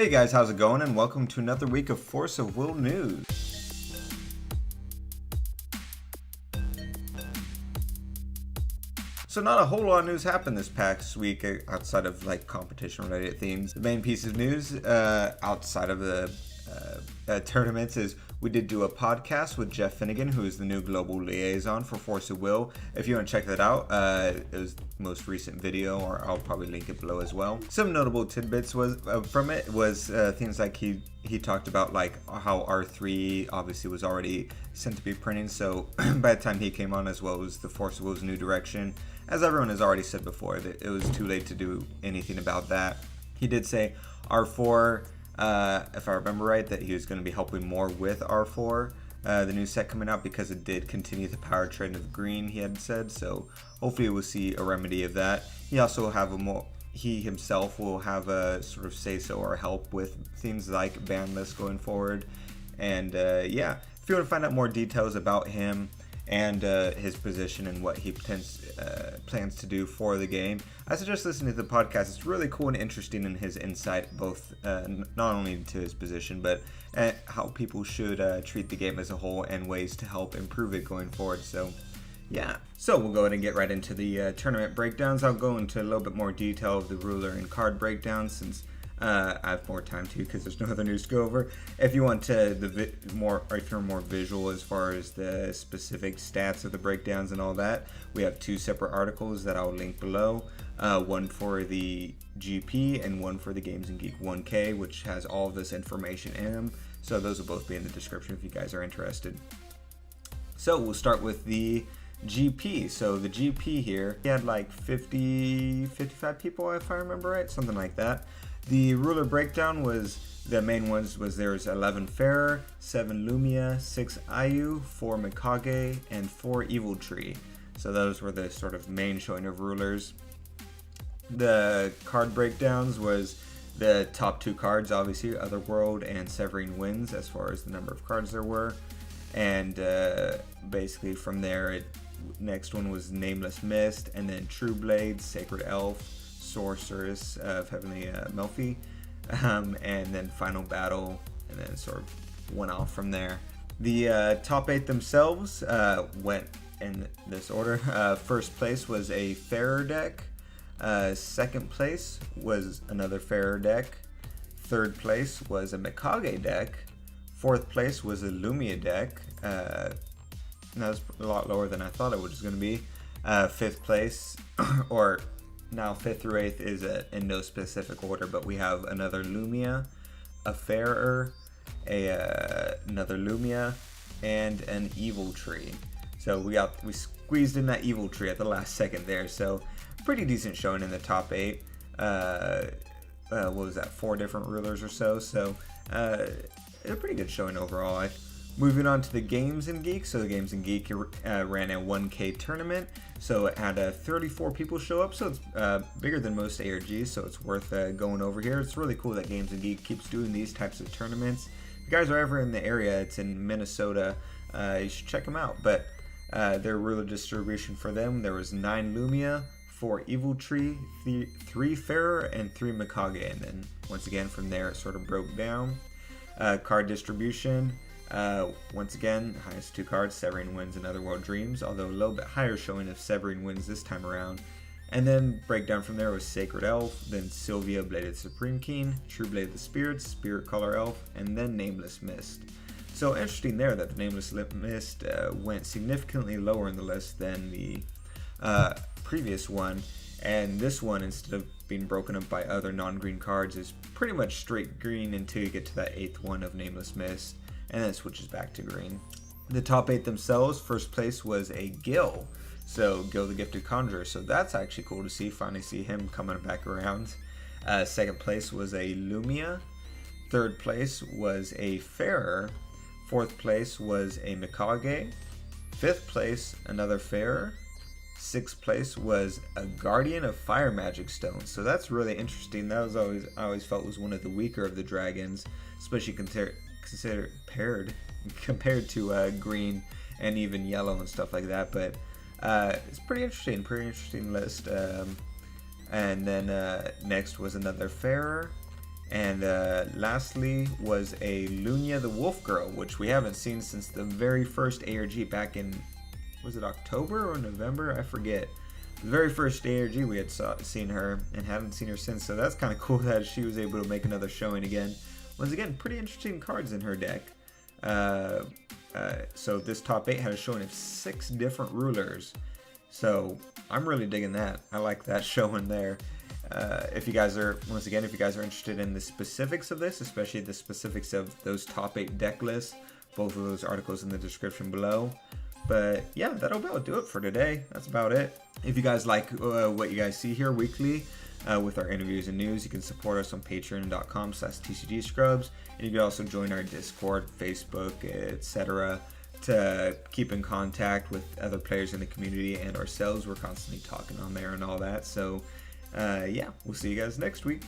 Hey guys, how's it going? And welcome to another week of Force of Will news. So not a whole lot of news happened this past week outside of like competition related themes. The main piece of news outside of the tournaments is we did do a podcast with Jeff Finnegan, who is the new global liaison for Force of Will. If you want to check that out, it was the most recent video, or I'll probably link it below as well. Some notable tidbits from it was things like he talked about like how R3 obviously was already sent to be printing, so by the time he came on, as well as the Force of Will's new direction, as everyone has already said before, that it was too late to do anything about that. He did say R4, if I remember right, that he was going to be helping more with R4, the new set coming out, because it did continue the power trend of green, he had said, so hopefully we'll see a remedy of that. He himself will have a sort of say-so or help with things like ban lists going forward. And yeah, if you want to find out more details about him and his position and what he plans to do for the game, I suggest listening to the podcast. It's really cool and interesting in his insight, both not only to his position, but how people should treat the game as a whole and ways to help improve it going forward. So yeah, so we'll go ahead and get right into the tournament breakdowns. I'll go into a little bit more detail of the ruler and card breakdowns since I have more time too, because there's no other news to go over. If you want to if you're more visual as far as the specific stats of the breakdowns and all that, we have two separate articles that I'll link below. One for the GP and one for the Games and Geek 1K, which has all of this information in them. So those will both be in the description if you guys are interested. So we'll start with the GP. So the GP here, he had like 55 people, if I remember right, something like that. The ruler breakdown was, the main ones was there's 11 Farer, 7 Lumia, 6 Ayu, 4 Mikage, and 4 Evil Tree. So those were the sort of main showing of rulers. The card breakdowns was the top two cards, obviously, Otherworld and Severing Winds, as far as the number of cards there were. And basically from there, next one was Nameless Mist, and then True Blade, Sacred Elf, Sorceress of Heavenly Melfi, and then Final Battle, and then sort of went off from there. The top 8 themselves went in this order. First place was a Farer deck. Second place was another Farer deck. Third place was a Mikage deck. Fourth place was a Lumia deck. That was a lot lower than I thought it was going to be. Fifth place, or now 5th through 8th is in no specific order, but we have another Lumia, a Farer, another Lumia, and an Evil Tree. So we squeezed in that Evil Tree at the last second there. So pretty decent showing in the top 8. What was that? 4 different rulers or so. So a pretty good showing overall. Moving on to the Games and Geek. So the Games and Geek ran a 1K tournament. So it had 34 people show up. So it's bigger than most ARGs. So it's worth going over here. It's really cool that Games and Geek keeps doing these types of tournaments. If you guys are ever in the area, it's in Minnesota, you should check them out. But their ruler distribution for them, there was 9 Lumia, 4 Evil Tree, 3 Farer, and 3 Mikage. And then once again from there it sort of broke down. Card distribution. Once again, highest 2 cards, Severing Winds and Otherworld Dreams, although a little bit higher showing of Severing Winds this time around. And then breakdown from there was Sacred Elf, then Sylvia Bladed Supreme King, True Blade the Spirits, Spirit Color Elf, and then Nameless Mist. So interesting there that the Nameless Mist went significantly lower in the list than the previous one. And this one, instead of being broken up by other non-green cards, is pretty much straight green until you get to that 8th one of Nameless Mist, and then it switches back to green. The top 8 themselves, first place was a Gil. So Gil the Gifted Conjurer. So that's actually cool to see, finally see him coming back around. Second place was a Lumia. Third place was a Farer. Fourth place was a Mikage. Fifth place, another Farer. Sixth place was a Guardian of Fire Magic Stone. So that's really interesting. That was I always felt was one of the weaker of the dragons, especially compared to green and even yellow and stuff like that. But it's pretty interesting list. And then next was another Farer, And lastly was a Lunia the Wolf Girl, which we haven't seen since the very first ARG back in, was it October or November? I forget. The very first ARG we had seen her and haven't seen her since, so that's kind of cool that she was able to make another showing again. Once again, pretty interesting cards in her deck. So this top 8 had a showing of 6 different rulers. So I'm really digging that. I like that showing there. If you guys are, once again, if you guys are interested in the specifics of this, especially the specifics of those top 8 deck lists, both of those articles in the description below. But yeah, that'll about do it for today. That's about it. If you guys like what you guys see here weekly with our interviews and news, you can support us on patreon.com/tcgscrubs, and you can also join our Discord, Facebook, etc. to keep in contact with other players in the community and ourselves. We're constantly talking on there and all that. So yeah, we'll see you guys next week.